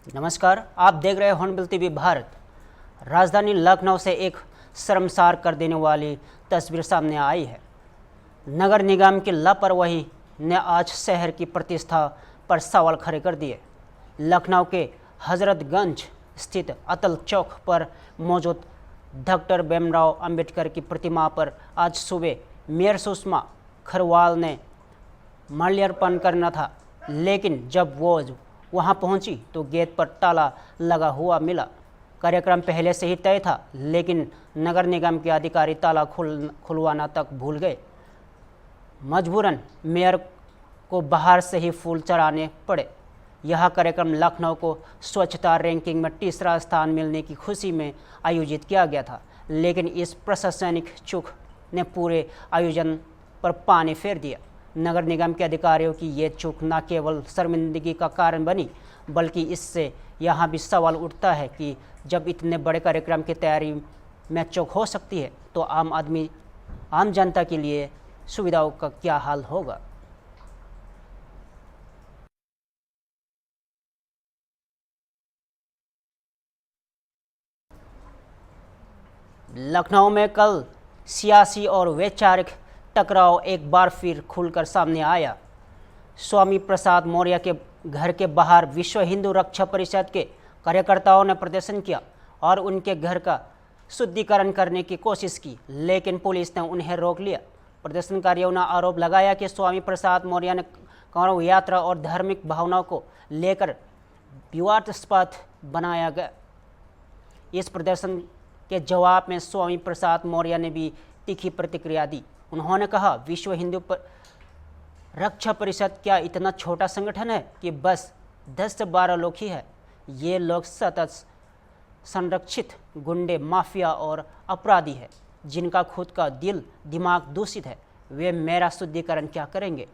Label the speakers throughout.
Speaker 1: नमस्कार, आप देख रहे हैं हॉर्नबिल टीवी भारत। राजधानी लखनऊ से एक शर्मसार कर देने वाली तस्वीर सामने आई है। नगर निगम की लापरवाही ने आज शहर की प्रतिष्ठा पर सवाल खड़े कर दिए। लखनऊ के हजरतगंज स्थित अटल चौक पर मौजूद डॉक्टर भीमराव अंबेडकर की प्रतिमा पर आज सुबह मेयर सुषमा खरवाल ने माल्यार्पण करना था, लेकिन जब वो वहां पहुंची तो गेट पर ताला लगा हुआ मिला। कार्यक्रम पहले से ही तय था, लेकिन नगर निगम के अधिकारी ताला खुलवाना तक भूल गए। मजबूरन मेयर को बाहर से ही फूल चढ़ाने पड़े। यह कार्यक्रम लखनऊ को स्वच्छता रैंकिंग में तीसरा स्थान मिलने की खुशी में आयोजित किया गया था, लेकिन इस प्रशासनिक चूक ने पूरे आयोजन पर पानी फेर दिया। नगर निगम के अधिकारियों की ये चूक न केवल शर्मिंदगी का कारण बनी, बल्कि इससे यहाँ भी सवाल उठता है कि जब इतने बड़े कार्यक्रम की तैयारी में चूक हो सकती है, तो आम जनता के लिए सुविधाओं का क्या हाल होगा। लखनऊ में कल सियासी और वैचारिक टकराव एक बार फिर खुलकर सामने आया। स्वामी प्रसाद मौर्य के घर के बाहर विश्व हिंदू रक्षा परिषद के कार्यकर्ताओं ने प्रदर्शन किया और उनके घर का शुद्धिकरण करने की कोशिश की, लेकिन पुलिस ने उन्हें रोक लिया। प्रदर्शनकारियों ने आरोप लगाया कि स्वामी प्रसाद मौर्य ने कौरव यात्रा और धार्मिक भावनाओं को लेकर विवादास्पद बनाया गया। इस प्रदर्शन के जवाब में स्वामी प्रसाद मौर्य ने भी तीखी प्रतिक्रिया दी। उन्होंने कहा, विश्व हिंदू रक्षा परिषद क्या इतना छोटा संगठन है कि बस 10 से 12 लोग ही है। ये लोग सतत संरक्षित गुंडे, माफिया और अपराधी है, जिनका खुद का दिल दिमाग दूषित है। वे मेरा शुद्धिकरण क्या करेंगे।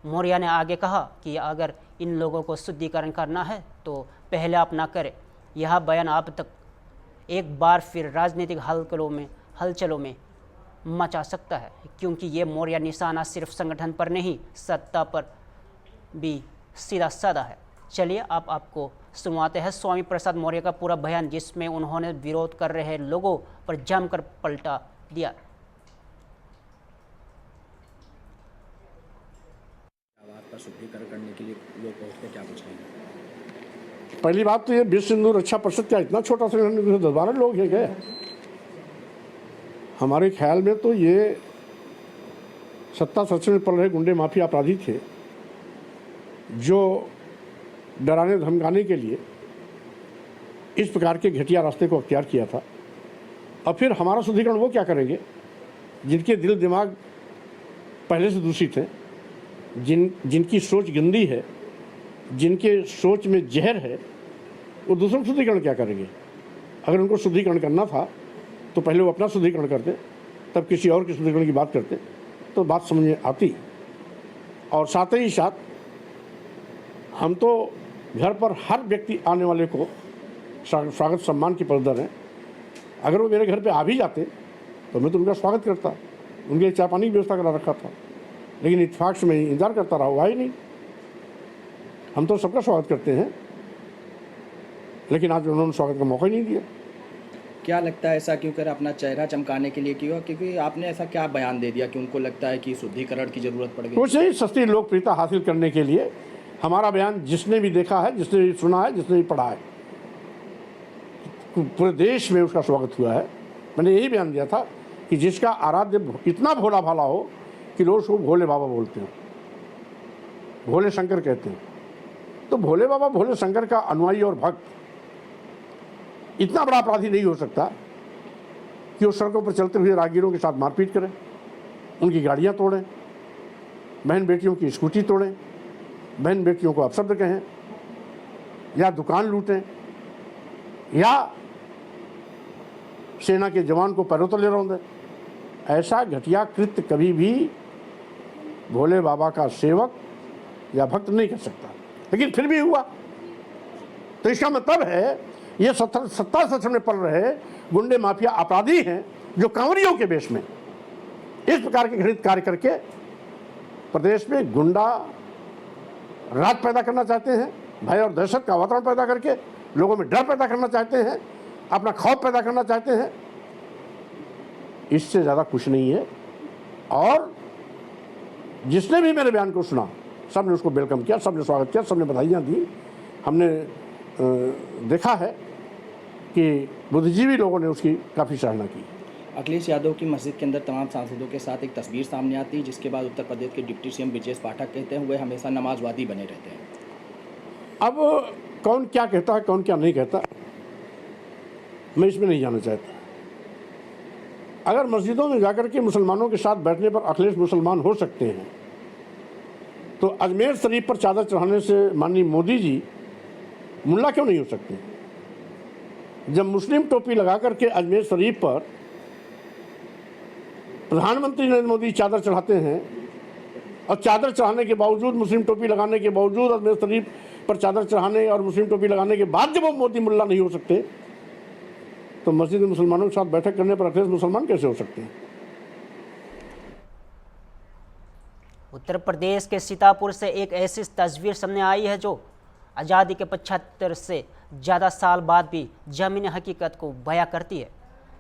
Speaker 1: मौर्य ने आगे कहा कि अगर इन लोगों को शुद्धिकरण करना है तो पहले अपना करें। यह बयान अब तक एक बार फिर राजनीतिक हलचलों में मचा सकता है, क्योंकि ये मौर्य निशाना सिर्फ संगठन पर नहीं, सत्ता पर भी सीधा साधा है। चलिए अब आपको सुनवाते हैं स्वामी प्रसाद मौर्य का पूरा बयान, जिसमें उन्होंने विरोध कर रहे लोगों पर जमकर पलटा दिया।
Speaker 2: का शुद्धिकरण करने के लिए लोग पहुंचते क्या कुछ कहेंगे।
Speaker 3: पहली बात तो ये विश्व हिंदू रक्षा परिषद क्या इतना छोटा संगठन, 10-12 लोग है गए। हमारे ख्याल में तो ये सत्ता संरक्षण में पड़ रहे गुंडे, माफिया, अपराधी थे, जो डराने धमकाने के लिए इस प्रकार के घटिया रास्ते को अख्तियार किया था। और फिर हमारा शुद्धिकरण वो क्या करेंगे, जिनके दिल दिमाग पहले से दूषित हैं, जिनकी सोच गंदी है, जिनके सोच में जहर है, वो दूसरों का शुद्धिकरण क्या करेंगे। अगर उनको शुद्धिकरण करना था तो पहले वो अपना शुद्धिकरण करते, तब किसी और के शुद्धिकरण की बात करते तो बात समझ में आती। और साथ ही साथ हम तो घर पर हर व्यक्ति आने वाले को स्वागत सम्मान की परदर हैं। अगर वो मेरे घर पे आ भी जाते तो मैं तो उनका स्वागत करता, उनके लिए चाय पानी की व्यवस्था करा रखा था, लेकिन इत्तेफाक से मैं इंतजार करता रहा, हुआ ही नहीं। हम तो सबका स्वागत करते हैं, लेकिन आज उन्होंने स्वागत का मौका ही नहीं दिया।
Speaker 2: क्या लगता है ऐसा क्यों कर, अपना चेहरा चमकाने के लिए क्यों, क्योंकि आपने ऐसा क्या बयान दे दिया कि उनको लगता है कि शुद्धिकरण की जरूरत पड़ गई।
Speaker 3: कुछ नहीं, सस्ती लोकप्रियता हासिल करने के लिए हमारा बयान जिसने भी देखा है, जिसने भी सुना है, जिसने भी पढ़ा है, पूरे देश में उसका स्वागत हुआ है। मैंने यही बयान दिया था कि जिसका आराध्य इतना भोला भाला हो कि लोग उसको भोले बाबा बोलते हैं, भोले शंकर कहते हैं, तो भोले बाबा, भोले शंकर का अनुयायी और भक्त इतना बड़ा अपराधी नहीं हो सकता कि वो सड़कों पर चलते हुए राहगीरों के साथ मारपीट करें, उनकी गाड़ियां तोड़ें, बहन बेटियों की स्कूटी तोड़ें, बहन बेटियों को अपशब्द कहें, या दुकान लूटें, या सेना के जवान को पैरों तले रौंदें। ऐसा घटिया कृत्य कभी भी भोले बाबा का सेवक या भक्त नहीं कर सकता, लेकिन फिर भी हुआ। तो इसका मतलब है ये सत्ता संरक्षण में पड़ रहे गुंडे, माफिया, अपराधी हैं, जो कांवरियों के वेश में इस प्रकार के घृणित कार्य करके प्रदेश में गुंडा राज पैदा करना चाहते हैं। भय और दहशत का वातावरण पैदा करके लोगों में डर पैदा करना चाहते हैं, अपना खौफ पैदा करना चाहते हैं। इससे ज़्यादा कुछ नहीं है। और जिसने भी मेरे बयान को सुना, सब ने उसको वेलकम किया, सब ने स्वागत किया, सब ने बधाइयाँ दी। हमने देखा है कि बुद्धिजीवी लोगों ने उसकी काफ़ी सराहना की।
Speaker 2: अखिलेश यादव की मस्जिद के अंदर तमाम सांसदों के साथ एक तस्वीर सामने आती, जिसके बाद उत्तर प्रदेश के डिप्टी सीएम ब्रजेश पाठक कहते हैं वे हमेशा नमाजवादी बने रहते हैं।
Speaker 3: अब कौन क्या कहता है, कौन क्या नहीं कहता, मैं इसमें नहीं जाना चाहता। अगर मस्जिदों में जाकर के मुसलमानों के साथ बैठने पर अखिलेश मुसलमान हो सकते हैं, तो अजमेर शरीफ पर चादर चढ़ाने से माननीय मोदी जी मुल्ला क्यों नहीं हो सकते? जब मुस्लिम टोपी लगा करके अजमेर शरीफ पर प्रधानमंत्री नरेंद्र मोदी चादर चढ़ाते हैं, और चादर चढ़ाने के बावजूद, मुस्लिम टोपी लगाने के बावजूद, अजमेर शरीफ पर चादर चढ़ाने और मुस्लिम टोपी लगाने के बाद जब वो मोदी मुल्ला नहीं हो सकते, तो मस्जिद में मुसलमानों के साथ बैठक करने पर अखिलेश मुसलमान कैसे हो सकते हैं?
Speaker 1: उत्तर प्रदेश के सीतापुर से एक ऐसी तस्वीर सामने आई है जो आज़ादी के 75 से ज़्यादा साल बाद भी ज़मीनी हकीकत को बयां करती है।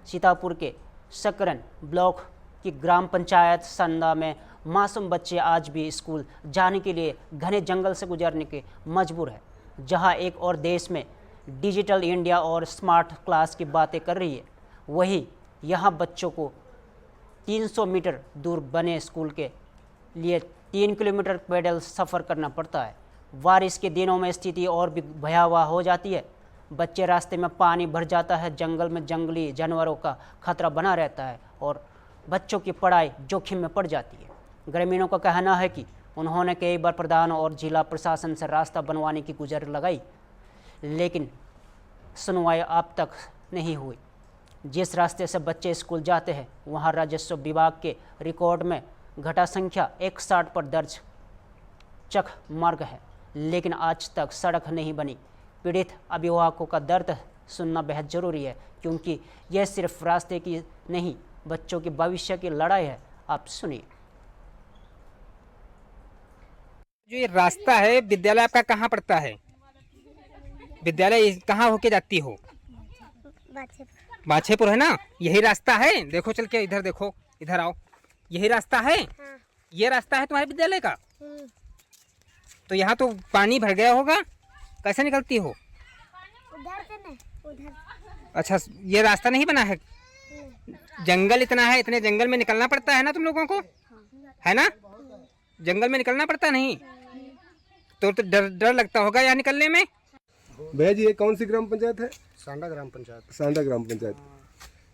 Speaker 1: सीतापुर के सकरन ब्लॉक की ग्राम पंचायत संदा में मासूम बच्चे आज भी स्कूल जाने के लिए घने जंगल से गुजरने के मजबूर है। जहां एक और देश में डिजिटल इंडिया और स्मार्ट क्लास की बातें कर रही है, वहीं यहां बच्चों को 300 मीटर दूर बने स्कूल के लिए 3 किलोमीटर पैदल सफ़र करना पड़ता है। बारिश के दिनों में स्थिति और भी भयावह हो जाती है। बच्चे रास्ते में पानी भर जाता है, जंगल में जंगली जानवरों का खतरा बना रहता है और बच्चों की पढ़ाई जोखिम में पड़ जाती है। ग्रामीणों का कहना है कि उन्होंने कई बार प्रधान और जिला प्रशासन से रास्ता बनवाने की गुहार लगाई, लेकिन सुनवाई अब तक नहीं हुई। जिस रास्ते से बच्चे स्कूल जाते हैं वहां राजस्व विभाग के रिकॉर्ड में घटा संख्या 61 पर दर्ज चक मार्ग है, लेकिन आज तक सड़क नहीं बनी। पीड़ित अभिभावकों का दर्द सुनना बेहद ज़रूरी है, क्योंकि यह सिर्फ रास्ते की नहीं, बच्चों के भविष्य की लड़ाई है। आप सुनिए।
Speaker 4: जो ये रास्ता है, विद्यालय आपका कहाँ पड़ता है? विद्यालय कहाँ होके जाती हो? बाछेपुर है ना? यही रास्ता है? देखो चल के, इधर देखो, इधर आओ, यही रास्ता है?
Speaker 5: हाँ।
Speaker 4: ये रास्ता है तुम्हारे विद्यालय का? तो यहाँ तो पानी भर गया होगा, कैसे निकलती हो?
Speaker 5: उधर से नहीं, उधर।
Speaker 4: अच्छा, ये रास्ता नहीं बना है? जंगल इतना है, इतने जंगल में निकलना पड़ता है ना तुम लोगों को, है ना? जंगल में निकलना पड़ता नहीं तो डर लगता होगा यहाँ निकलने में।
Speaker 6: भैया जी, ये कौन सी ग्राम पंचायत है?
Speaker 7: सांडा ग्राम पंचायत।
Speaker 6: सांडा ग्राम पंचायत।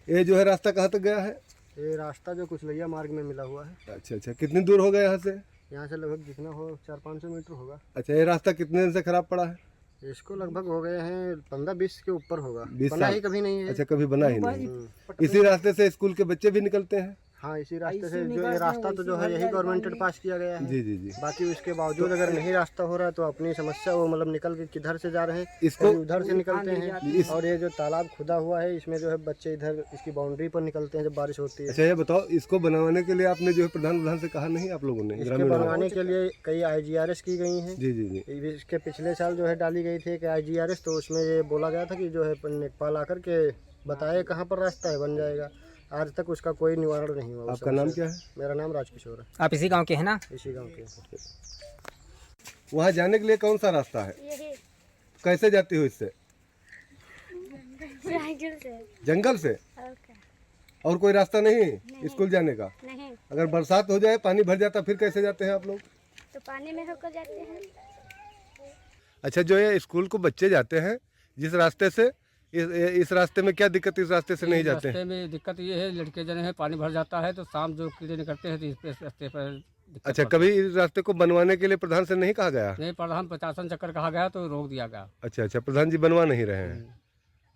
Speaker 6: ये जो है रास्ता कहाँ तक गया है?
Speaker 7: ये रास्ता जो कुचलैया मार्ग में मिला हुआ है।
Speaker 6: अच्छा अच्छा, कितनी दूर हो गया यहाँ से?
Speaker 7: यहाँ से लगभग जितना हो 400-500 मीटर होगा।
Speaker 6: अच्छा, ये रास्ता कितने दिन से खराब पड़ा है?
Speaker 7: इसको लगभग हो गए हैं 15-20 के ऊपर होगा।
Speaker 6: 20
Speaker 7: बना
Speaker 6: साल
Speaker 7: ही कभी नहीं है।
Speaker 6: अच्छा, कभी बना ही नहीं। इसी रास्ते से स्कूल के बच्चे भी निकलते हैं?
Speaker 7: हाँ, इसी रास्ते से। जो ये रास्ता तो जो है यही गवर्नमेंट पास किया गया है।
Speaker 6: जी जी जी।
Speaker 7: बाकी उसके बावजूद अगर नहीं रास्ता हो रहा है तो अपनी समस्या वो मतलब निकल के किधर से जा रहे हैं,
Speaker 6: इसको
Speaker 7: उधर से निकलते हैं। और ये जो तालाब खुदा हुआ है, इसमें जो है बच्चे इधर इसकी बाउंड्री पर निकलते हैं जब बारिश होती है।
Speaker 6: अच्छा, ये बताओ, इसको बनवाने के लिए आपने जो है प्रधान से कहा नहीं आप लोगों ने?
Speaker 7: इसके बनवाने के लिए कई IGRS की गई हैं।
Speaker 6: जी जी जी।
Speaker 7: इसके पिछले साल जो है डाली गई थी कि IGRS, तो उसमें ये बोला गया था कि जो है नेपाल आकर के बताए कहाँ पर रास्ता है, बन जाएगा। आज तक उसका कोई निवारण नहीं हुआ।
Speaker 6: आपका नाम क्या है?
Speaker 7: मेरा नाम राजकिशोर है।
Speaker 4: आप इसी गांव के हैं ना?
Speaker 7: इसी गांव के।
Speaker 6: वहाँ जाने के लिए कौन सा रास्ता है? कैसे जाती हो इससे? जंगल से? और कोई रास्ता नहीं स्कूल जाने का?
Speaker 5: नहीं।
Speaker 6: अगर बरसात हो जाए, पानी भर जाता, फिर कैसे जाते हैं आप लोग?
Speaker 5: तो पानी में होकर जाते हैं।
Speaker 6: अच्छा, जो ये स्कूल को बच्चे जाते हैं जिस रास्ते से, इस रास्ते में क्या दिक्कत? इस रास्ते से नहीं जाते हैं?
Speaker 8: रास्ते में दिक्कत ये है, लड़के जने हैं, पानी भर जाता है तो शाम जो कीड़े निकलते हैं तो इस रास्ते पर दिक्कत
Speaker 6: अच्छा,
Speaker 8: पड़ती
Speaker 6: कभी इस रास्ते को बनवाने के लिए प्रधान से नहीं कहा गया?
Speaker 8: है। नहीं, प्रधान 50 चक्कर कहा गया तो रोक दिया गया।
Speaker 6: अच्छा अच्छा, प्रधान जी बनवा नहीं रहे हैं।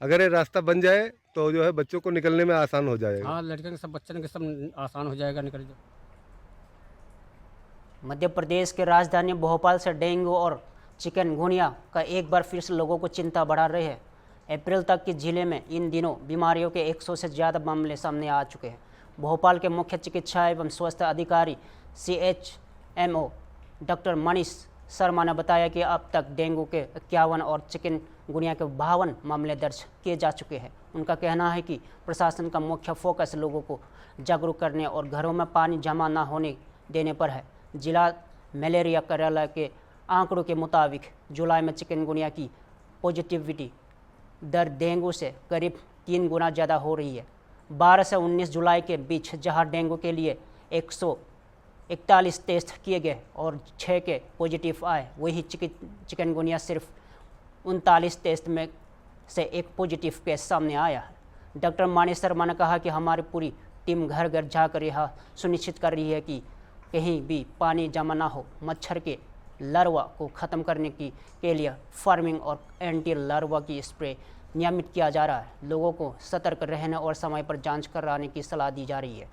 Speaker 6: अगर ये रास्ता बन जाए तो जो है बच्चों को निकलने में आसान हो जाएगा।
Speaker 8: हाँ, लड़के के सब बच्चन के सब आसान हो जाएगा निकल जाए।
Speaker 1: मध्य प्रदेश के राजधानी भोपाल से डेंगू और चिकनगुनिया का एक बार फिर से लोगों को चिंता बढ़ा रही है। अप्रैल तक के जिले में इन दिनों बीमारियों के 100 से ज़्यादा मामले सामने आ चुके हैं। भोपाल के मुख्य चिकित्सा एवं स्वास्थ्य अधिकारी CHMO डॉक्टर मनीष शर्मा ने बताया कि अब तक डेंगू के 51 और चिकनगुनिया के 52 मामले दर्ज किए जा चुके हैं। उनका कहना है कि प्रशासन का मुख्य फोकस लोगों को जागरूक करने और घरों में पानी जमा न होने देने पर है। जिला मलेरिया कार्यालय के आंकड़ों के मुताबिक जुलाई में चिकनगुनिया की पॉजिटिविटी दर डेंगू से करीब 3 गुना ज़्यादा हो रही है। 12 से 19 जुलाई के बीच जहां डेंगू के लिए 141 टेस्ट किए गए और 6 के पॉजिटिव आए, वही चिकनगुनिया सिर्फ 39 टेस्ट में से एक पॉजिटिव केस सामने आया है। डॉक्टर मानी शर्मा ने कहा कि हमारी पूरी टीम घर घर जाकर यह सुनिश्चित कर रही है कि कहीं भी पानी जमा ना हो। मच्छर के लार्वा को ख़त्म करने के लिए फार्मिंग और एंटी लार्वा की स्प्रे नियमित किया जा रहा है। लोगों को सतर्क रहने और समय पर जांच कराने की सलाह दी जा रही है।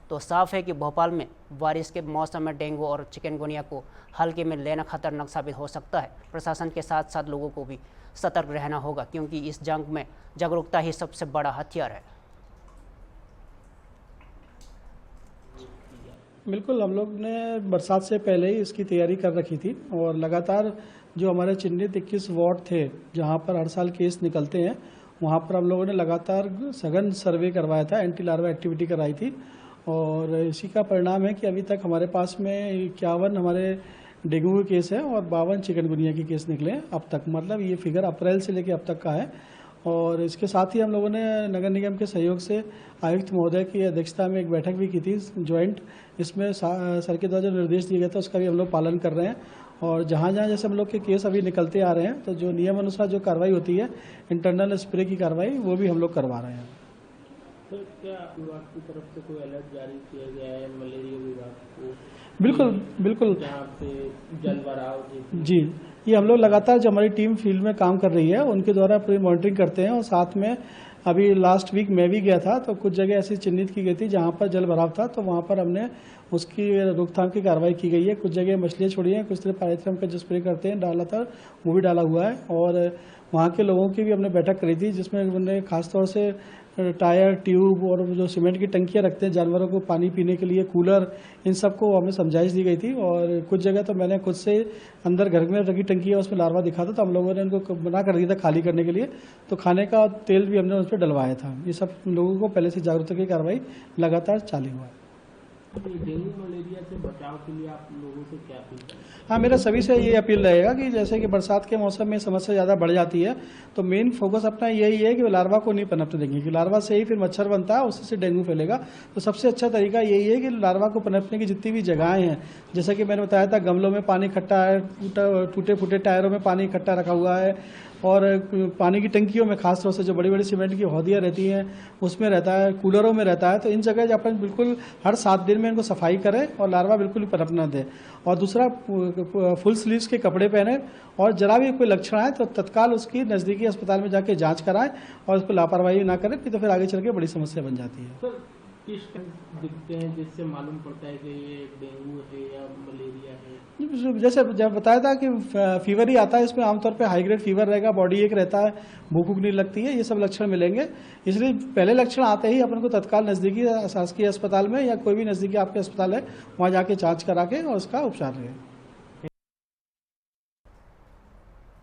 Speaker 1: तो साफ है कि भोपाल में बारिश के मौसम में डेंगू और चिकनगुनिया को हल्के में लेना खतरनाक साबित हो सकता है। प्रशासन के साथ साथ लोगों को भी सतर्क रहना होगा, क्योंकि इस जंग में जागरूकता ही सबसे बड़ा हथियार है।
Speaker 9: बिल्कुल, हम लोग ने बरसात से पहले ही इसकी तैयारी कर रखी थी और लगातार जो हमारे चिन्हित 21 वार्ड थे जहां पर हर साल केस निकलते हैं, वहां पर हम लोगों ने लगातार सघन सर्वे करवाया था, एंटी लार्वा एक्टिविटी कराई थी और इसी का परिणाम है कि अभी तक हमारे पास में 51 हमारे डेंगू के केस है और 52 चिकनगुनिया के केस निकले हैं अब तक। मतलब ये फिगर अप्रैल से लेकर अब तक का है। और इसके साथ ही हम लोगों ने नगर निगम के सहयोग से आयुक्त महोदय की अध्यक्षता में एक बैठक भी की थी ज्वाइंट। इसमें सर के द्वारा जो निर्देश दिए गए थे उसका भी हम लोग पालन कर रहे हैं और जहाँ जहाँ जैसे हम लोग के केस अभी निकलते आ रहे हैं तो जो नियम अनुसार जो कार्रवाई होती है, इंटरनल स्प्रे की कार्रवाई, वो भी हम लोग करवा रहे हैं।
Speaker 10: तो क्या विभाग की तरफ से कोई अलर्ट जारी किया गया है मलेरिया विभाग को?
Speaker 9: बिल्कुल बिल्कुल,
Speaker 10: जहाँ पे जल भराव
Speaker 9: जी, ये हम लोग लगातार जो हमारी टीम फील्ड में काम कर रही है उनके द्वारा पूरी मॉनिटरिंग करते हैं और साथ में अभी लास्ट वीक मैं भी गया था तो कुछ जगह ऐसी चिन्हित की गई थी जहाँ पर जल भराव था, तो वहाँ पर हमने उसकी रोकथाम की कार्रवाई की गई है। कुछ जगह मछलियाँ छोड़ी हैं, कुछ तरह पायरेथ्रम का जो स्प्रे करते हैं डाला था वो भी डाला हुआ है और वहाँ के लोगों की भी हमने बैठक करी थी जिसमें उन्होंने खासतौर से टायर, ट्यूब और जो सीमेंट की टंकियाँ रखते हैं जानवरों को पानी पीने के लिए, कूलर, इन सबको हमें समझाइश दी गई थी। और कुछ जगह तो मैंने खुद से अंदर घर में रखी टंकी है उसमें लार्वा दिखा था तो हम लोगों ने उनको मना कर दिया था खाली करने के लिए, तो खाने का तेल भी हमने उस पर डलवाया था। ये सब लोगों को पहले से जागरूकता की कार्रवाई लगातार चालू हुआ है।
Speaker 10: डेंगू मलेरिया से बचाव के लिए आप लोगों से क्या अपील करें?
Speaker 9: हाँ, मेरा सभी से ये अपील रहेगा कि जैसे कि बरसात के मौसम में समस्या ज़्यादा बढ़ जाती है तो मेन फोकस अपना यही है कि लार्वा को नहीं पनपने देंगे, कि लार्वा से ही फिर मच्छर बनता है, उससे डेंगू फैलेगा। तो सबसे अच्छा तरीका यही है कि लार्वा को पनपने की जितनी भी जगहें हैं, जैसा कि मैंने बताया था, गमलों में पानी इकट्ठा है, टूटे फूटे टायरों में पानी इकट्ठा रखा हुआ है और पानी की टंकियों में खास तौर से जो बड़ी बड़ी सीमेंट की हौदियाँ रहती हैं उसमें रहता है, कूलरों में रहता है। तो इन जगह अपन बिल्कुल हर 7 दिन में इनको सफाई करें और लार्वा बिल्कुल भी पनप न दें। और दूसरा, फुल स्लीव्स के कपड़े पहने और जरा भी कोई लक्षण आए तो तत्काल उसकी नज़दीकी अस्पताल में जाके जांच कराएं और उसको लापरवाही ना करें, तो फिर आगे चल के बड़ी समस्या बन जाती है।
Speaker 10: तो किस दिखते हैं जिससे मालूम पड़ता है कि ये डेंगू है या मलेरिया है?
Speaker 9: जैसे जब बताया था कि फीवर ही आता है, इसमें आमतौर पे हाई ग्रेड फीवर रहेगा, बॉडी एक रहता है, भूख नहीं लगती है, ये सब लक्षण मिलेंगे। इसलिए पहले लक्षण आते ही अपन को तत्काल नज़दीकी शासकीय अस्पताल में या कोई भी नज़दीकी आपके अस्पताल है वहाँ जाके जांच करा के और उसका उपचार रहे।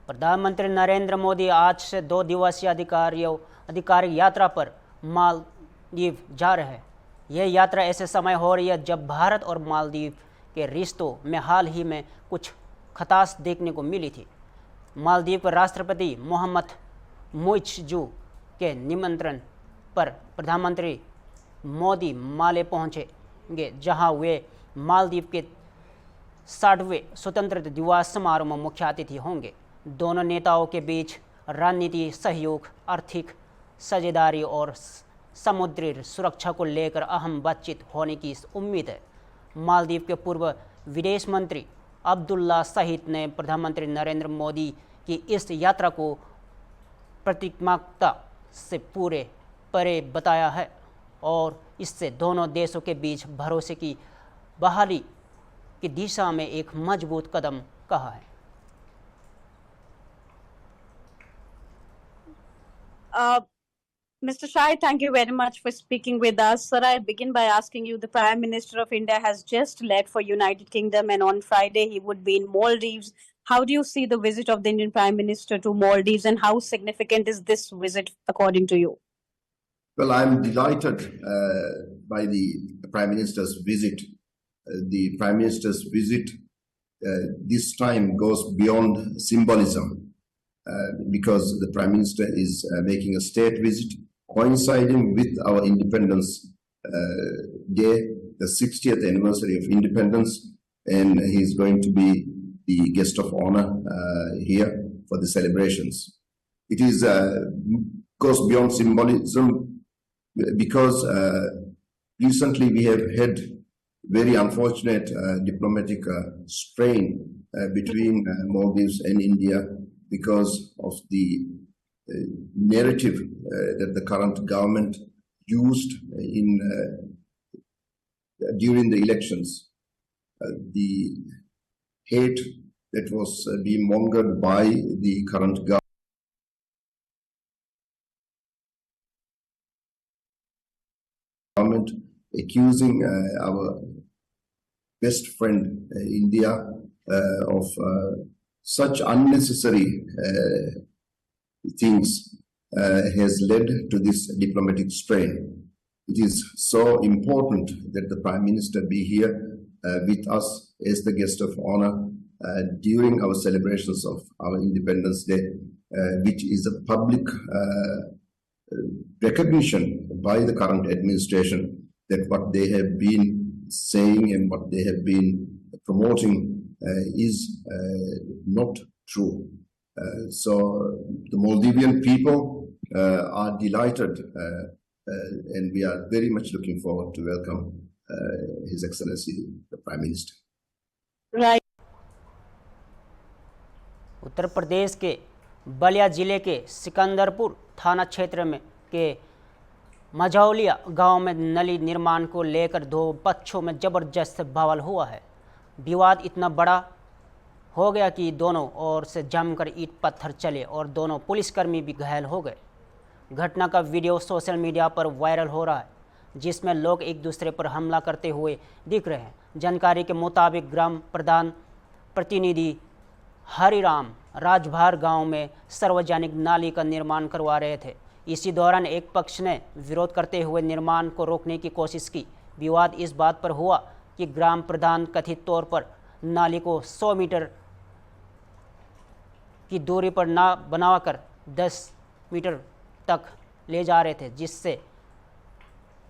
Speaker 1: प्रधानमंत्री नरेंद्र मोदी आज से 2 दिवसीय आधिकारिक यात्रा पर मालदीव जा रहे हैं। यह यात्रा ऐसे समय हो रही है जब भारत और मालदीव के रिश्तों में हाल ही में कुछ खटास देखने को मिली थी। मालदीव के राष्ट्रपति मोहम्मद मुइज़्ज़ू के निमंत्रण पर प्रधानमंत्री मोदी माले पहुंचेंगे, जहां वे मालदीव के 60वें स्वतंत्रता दिवस समारोह में मुख्य अतिथि होंगे। दोनों नेताओं के बीच रणनीति सहयोग, आर्थिक साझेदारी और समुद्री सुरक्षा को लेकर अहम बातचीत होने की उम्मीद है। मालदीव के पूर्व विदेश मंत्री अब्दुल्ला सहीद ने प्रधानमंत्री नरेंद्र मोदी की इस यात्रा को प्रतिमात्मकता से परे बताया है और इससे दोनों देशों के बीच भरोसे की बहाली की दिशा में एक मजबूत कदम कहा है।
Speaker 11: Mr. Shai, thank you very much for speaking with us. Sir, I begin by asking you, the Prime Minister of India has just left for United Kingdom, and on Friday he would be in Maldives. How do you see the visit of the Indian Prime Minister to Maldives, and how significant is this visit according to you?
Speaker 12: Well, I'm delighted by the Prime Minister's visit. The Prime Minister's visit this time goes beyond symbolism because the Prime Minister is making a state visit coinciding with our Independence Day, the 60th anniversary of independence, and he's going to be the guest of honor here for the celebrations. It is goes beyond symbolism because recently we have had very unfortunate diplomatic strain between Maldives and India because of the narrative that the current government used during the elections. The hate that was being mongered by the current government, accusing our best friend India of such unnecessary things has led to this diplomatic strain. It is so important that the Prime Minister be here with us as the guest of honor during our celebrations of our Independence Day, which is a public recognition by the current administration that what they have been saying and what they have been promoting is not true. So the Maldivian people are delighted and we are very much looking forward to welcome His Excellency the Prime Minister.
Speaker 11: Right.
Speaker 1: Uttar Pradesh के बलिया जिले के सिकंदरपुर थाना क्षेत्र में के मझौलिया गांव में नली निर्माण को लेकर दो पक्षों में ज़बरदस्त बवाल हुआ है। विवाद इतना बड़ा हो गया कि दोनों ओर से जमकर ईंट पत्थर चले और दोनों पुलिसकर्मी भी घायल हो गए। घटना का वीडियो सोशल मीडिया पर वायरल हो रहा है, जिसमें लोग एक दूसरे पर हमला करते हुए दिख रहे हैं। जानकारी के मुताबिक ग्राम प्रधान प्रतिनिधि हरिराम राजभार गांव में सार्वजनिक नाली का निर्माण करवा रहे थे। इसी दौरान एक पक्ष ने विरोध करते हुए निर्माण को रोकने की कोशिश की। विवाद इस बात पर हुआ कि ग्राम प्रधान कथित तौर पर नाली को 100 मीटर की दूरी पर ना बनाकर 10 मीटर तक ले जा रहे थे, जिससे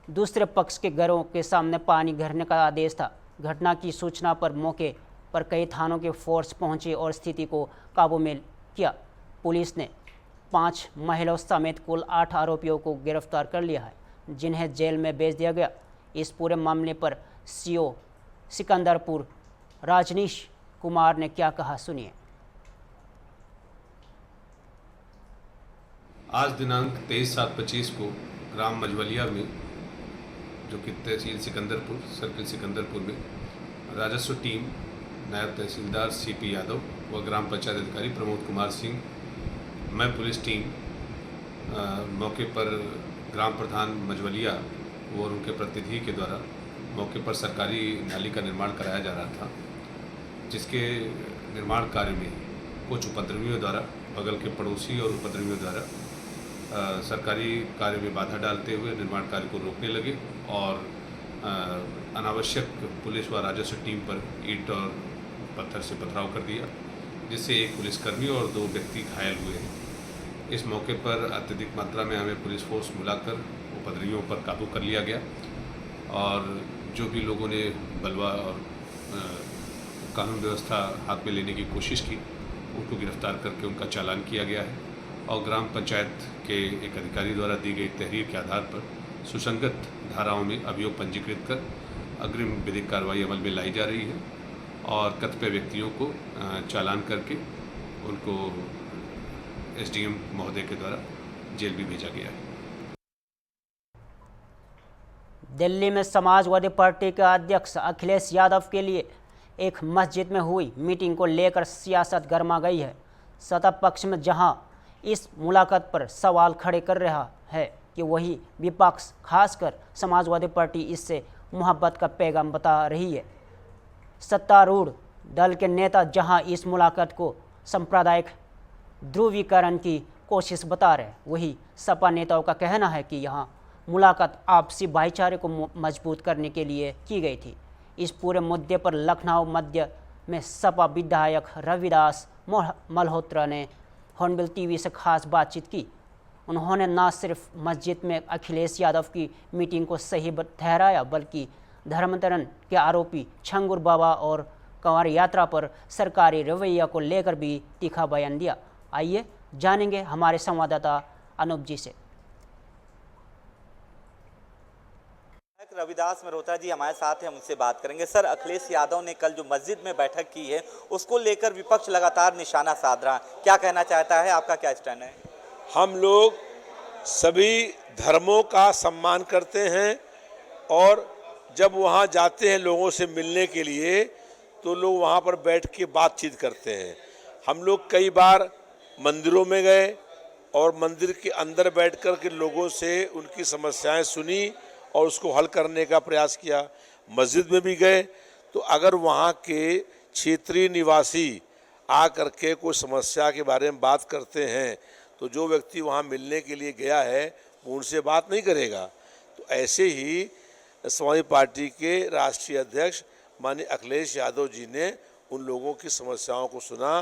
Speaker 1: दूसरे पक्ष के घरों के सामने पानी भरने का आदेश था। घटना की सूचना पर मौके पर कई थानों के फोर्स पहुंची और स्थिति को काबू में किया। पुलिस ने 5 महिलाओं समेत कुल 8 आरोपियों को गिरफ्तार कर लिया है, जिन्हें जेल में भेज दिया गया। इस पूरे मामले पर सीओ सिकंदरपुर राजनीश कुमार ने क्या कहा, सुनिए।
Speaker 13: आज दिनांक 23/7/25 को ग्राम मझवलिया में, जो कि तहसील सिकंदरपुर सर्किल सिकंदरपुर में, राजस्व टीम नायब तहसीलदार सीपी यादव व ग्राम पंचायत अधिकारी प्रमोद कुमार सिंह, मैं पुलिस टीम मौके पर ग्राम प्रधान मझवलिया और उनके प्रतिनिधि के द्वारा मौके पर सरकारी नाली का निर्माण कराया जा रहा था, जिसके निर्माण कार्य में कुछ उपद्रवियों द्वारा, बगल के पड़ोसी और उपद्रवियों द्वारा सरकारी कार्य में बाधा डालते हुए निर्माण कार्य को रोकने लगे और अनावश्यक पुलिस व राजस्व टीम पर ईंट और पत्थर से पथराव कर दिया, जिससे एक पुलिसकर्मी और 2 व्यक्ति घायल हुए हैं। इस मौके पर अत्यधिक मात्रा में हमें पुलिस फोर्स बुलाकर उपद्रवियों पर काबू कर लिया गया और जो भी लोगों ने बलवा और कानून व्यवस्था हाथ में लेने की कोशिश की, उनको गिरफ्तार करके उनका चालान किया गया है और ग्राम पंचायत के एक अधिकारी द्वारा दी गई तहरीर के आधार पर सुसंगत धाराओं में अभियोग पंजीकृत कर अग्रिम विधिक कार्रवाई अमल में लाई जा रही है और कतिपय व्यक्तियों को चालान करके उनको एसडीएम महोदय के द्वारा जेल भी भेजा गया है।
Speaker 1: दिल्ली में समाजवादी पार्टी के अध्यक्ष अखिलेश यादव के लिए एक मस्जिद में हुई मीटिंग को लेकर सियासत गर्मा गई है। सत्ता पक्ष में जहां इस मुलाकात पर सवाल खड़े कर रहा है, कि वही विपक्ष खासकर समाजवादी पार्टी इससे मोहब्बत का पैगाम बता रही है। सत्तारूढ़ दल के नेता जहां इस मुलाकात को सांप्रदायिक ध्रुवीकरण की कोशिश बता रहे, वही सपा नेताओं का कहना है कि यहां मुलाकात आपसी भाईचारे को मजबूत करने के लिए की गई थी। इस पूरे मुद्दे पर लखनऊ मध्य में सपा विधायक रविदास मल्होत्रा ने हॉर्नबिल टीवी से खास बातचीत की। उन्होंने न सिर्फ मस्जिद में अखिलेश यादव की मीटिंग को सही ठहराया, बल्कि धर्मांतरण के आरोपी छंगुर बाबा और कंवर यात्रा पर सरकारी रवैया को लेकर भी तीखा बयान दिया। आइए जानेंगे हमारे संवाददाता अनूप जी से।
Speaker 14: रविदास मल्होत्रा जी हमारे साथ हैं, उनसे बात करेंगे। सर, अखिलेश यादव ने कल जो मस्जिद में बैठक की है उसको लेकर विपक्ष लगातार निशाना साध रहा, क्या कहना चाहता है, आपका क्या स्टैंड है?
Speaker 15: हम लोग सभी धर्मों का सम्मान करते हैं और जब वहाँ जाते हैं लोगों से मिलने के लिए तो लोग वहाँ पर बैठ के बातचीत करते हैं। हम लोग कई बार मंदिरों में गए और मंदिर के अंदर बैठकर के लोगों से उनकी समस्याएं सुनी और उसको हल करने का प्रयास किया। मस्जिद में भी गए तो अगर वहाँ के क्षेत्रीय निवासी आ करके कोई समस्या के बारे में बात करते हैं तो जो व्यक्ति वहाँ मिलने के लिए गया है वो उनसे बात नहीं करेगा। तो ऐसे ही समाजवादी पार्टी के राष्ट्रीय अध्यक्ष माननीय अखिलेश यादव जी ने उन लोगों की समस्याओं को सुना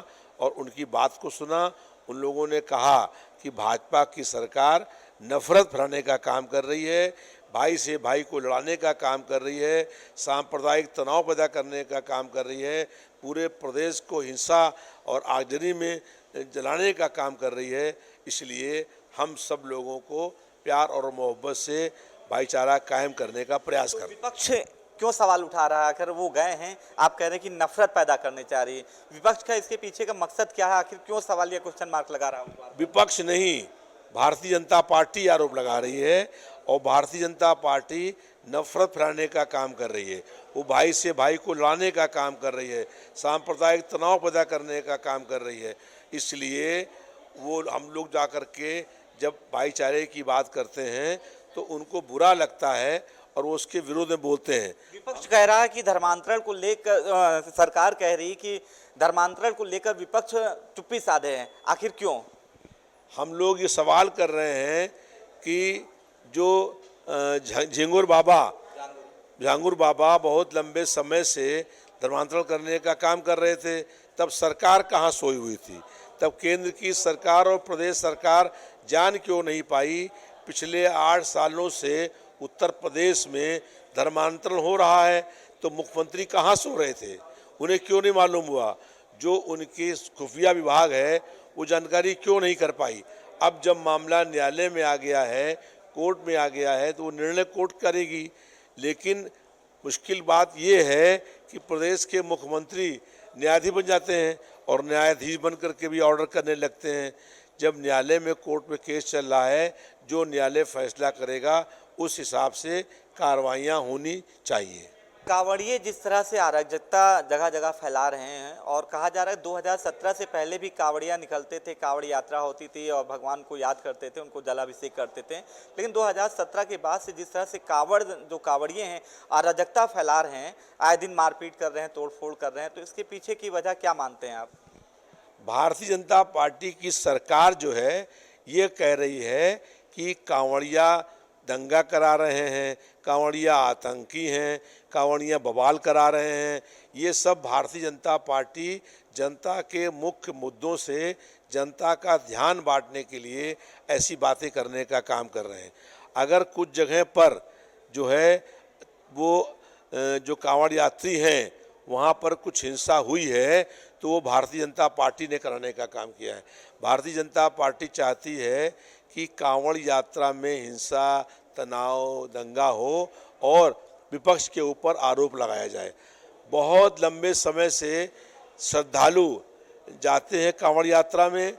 Speaker 15: और उनकी बात को सुना। उन लोगों ने कहा कि भाजपा की सरकार नफरत फैलाने का काम कर रही है, भाई से भाई को लड़ाने का काम कर रही है, सांप्रदायिक तनाव पैदा करने का काम कर रही है, पूरे प्रदेश को हिंसा और आगजनी में जलाने का काम कर रही है। इसलिए हम सब लोगों को प्यार और मोहब्बत से भाईचारा कायम करने का प्रयास कर रहे हैं।
Speaker 14: विपक्ष क्यों सवाल उठा रहा है? आखिर वो गए हैं, आप कह रहे हैं कि नफरत पैदा करने चाह रही है, विपक्ष का इसके पीछे का मकसद क्या है? आखिर क्यों सवाल या क्वेश्चन मार्क लगा रहा हूँ?
Speaker 15: विपक्ष नहीं, भारतीय जनता पार्टी आरोप लगा रही है और भारतीय जनता पार्टी नफरत फैलाने का काम कर रही है। वो भाई से भाई को लड़ाने का काम कर रही है, सांप्रदायिक तनाव पैदा करने का काम कर रही है। इसलिए वो हम लोग जा कर के जब भाईचारे की बात करते हैं तो उनको बुरा लगता है और वो उसके विरोध में बोलते हैं।
Speaker 14: विपक्ष कह रहा है कि धर्मांतरण को लेकर सरकार कह रही कि धर्मांतरण को लेकर विपक्ष चुप्पी साधे हैं, आखिर क्यों?
Speaker 15: हम लोग ये सवाल कर रहे हैं कि जो झांगुर बाबा बहुत लंबे समय से धर्मांतरण करने का काम कर रहे थे, तब सरकार कहाँ सोई हुई थी? तब केंद्र की सरकार और प्रदेश सरकार जान क्यों नहीं पाई? पिछले 8 सालों से उत्तर प्रदेश में धर्मांतरण हो रहा है तो मुख्यमंत्री कहाँ सो रहे थे? उन्हें क्यों नहीं मालूम हुआ? जो उनकी खुफिया विभाग है वो जानकारी क्यों नहीं कर पाई? अब जब मामला न्यायालय में आ गया है, कोर्ट में आ गया है, तो वो निर्णय कोर्ट करेगी। लेकिन मुश्किल बात ये है कि प्रदेश के मुख्यमंत्री न्यायाधीश बन जाते हैं और न्यायाधीश बन करके भी ऑर्डर करने लगते हैं। जब न्यायालय में कोर्ट में केस चल रहा है, जो न्यायालय फैसला करेगा उस हिसाब से कार्रवाइयाँ होनी चाहिए।
Speaker 14: कांवड़िए जिस तरह से अराजकता जगह जगह फैला रहे हैं और कहा जा रहा है 2017 से पहले भी कांवड़िया निकलते थे, कांवड़ यात्रा होती थी और भगवान को याद करते थे, उनको जलाभिषेक करते थे। लेकिन 2017 के बाद से जिस तरह से जो कांवड़िए हैं अराजकता फैला रहे हैं, आए दिन मारपीट कर रहे हैं, तोड़फोड़ कर रहे हैं, तो इसके पीछे की वजह क्या मानते हैं आप?
Speaker 15: भारतीय जनता पार्टी की सरकार जो है ये कह रही है कि कांवड़िया दंगा करा रहे हैं, कांवड़िया आतंकी हैं, कांवड़िया बवाल करा रहे हैं। ये सब भारतीय जनता पार्टी जनता के मुख्य मुद्दों से जनता का ध्यान बांटने के लिए ऐसी बातें करने का काम कर रहे हैं। अगर कुछ जगह पर जो है वो जो कांवड़ यात्री हैं वहाँ पर कुछ हिंसा हुई है तो वो भारतीय जनता पार्टी ने कराने का काम किया है। भारतीय जनता पार्टी चाहती है कि कांवड़ यात्रा में हिंसा, तनाव, दंगा हो और विपक्ष के ऊपर आरोप लगाया जाए। बहुत लंबे समय से श्रद्धालु जाते हैं कांवड़ यात्रा में,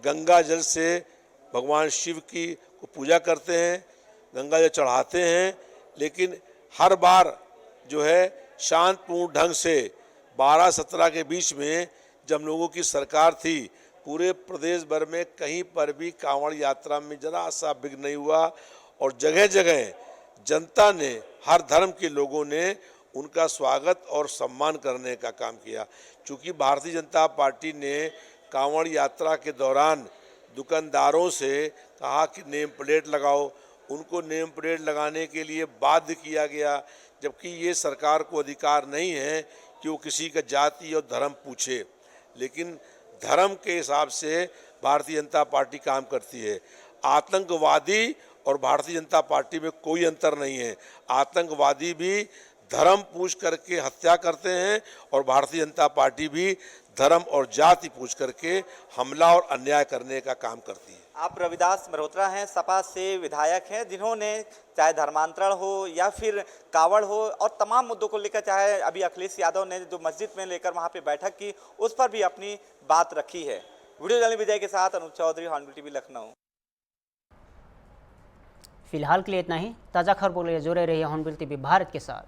Speaker 15: गंगा जल से भगवान शिव की को पूजा करते हैं, गंगा जल चढ़ाते हैं, लेकिन हर बार जो है शांतपूर्ण ढंग से 12-17 के बीच में जब लोगों की सरकार थी, पूरे प्रदेश भर में कहीं पर भी कांवड़ यात्रा में जरा सा विघ्न नहीं हुआ और जगह जगह जनता ने, हर धर्म के लोगों ने उनका स्वागत और सम्मान करने का काम किया। चूँकि भारतीय जनता पार्टी ने कांवड़ यात्रा के दौरान दुकानदारों से कहा कि नेम प्लेट लगाओ, उनको नेम प्लेट लगाने के लिए बाध्य किया गया, जबकि ये सरकार को अधिकार नहीं है कि वो किसी का जाति और धर्म पूछे। लेकिन धर्म के हिसाब से भारतीय जनता पार्टी काम करती है। आतंकवादी और भारतीय जनता पार्टी में कोई अंतर नहीं है। आतंकवादी भी धर्म पूछ करके हत्या करते हैं और भारतीय जनता पार्टी भी धर्म और जाति पूछ करके हमला और अन्याय करने का काम करती है।
Speaker 14: आप रविदास मल्होत्रा हैं, सपा से विधायक हैं, जिन्होंने चाहे धर्मांतरण हो या फिर कावड़ हो और तमाम मुद्दों को लेकर, चाहे अभी अखिलेश यादव ने जो मस्जिद में लेकर वहां पे बैठक की, उस पर भी अपनी बात रखी है। वीडियो जर्नलिस्ट विजय के साथ अनुज चौधरी, हॉर्नबिल टीवी, लखनऊ।
Speaker 1: फिलहाल के लिए इतना ही। ताज़ा खबरों के लिए जुड़े रहिए हॉर्नबिल टीवी भारत के साथ।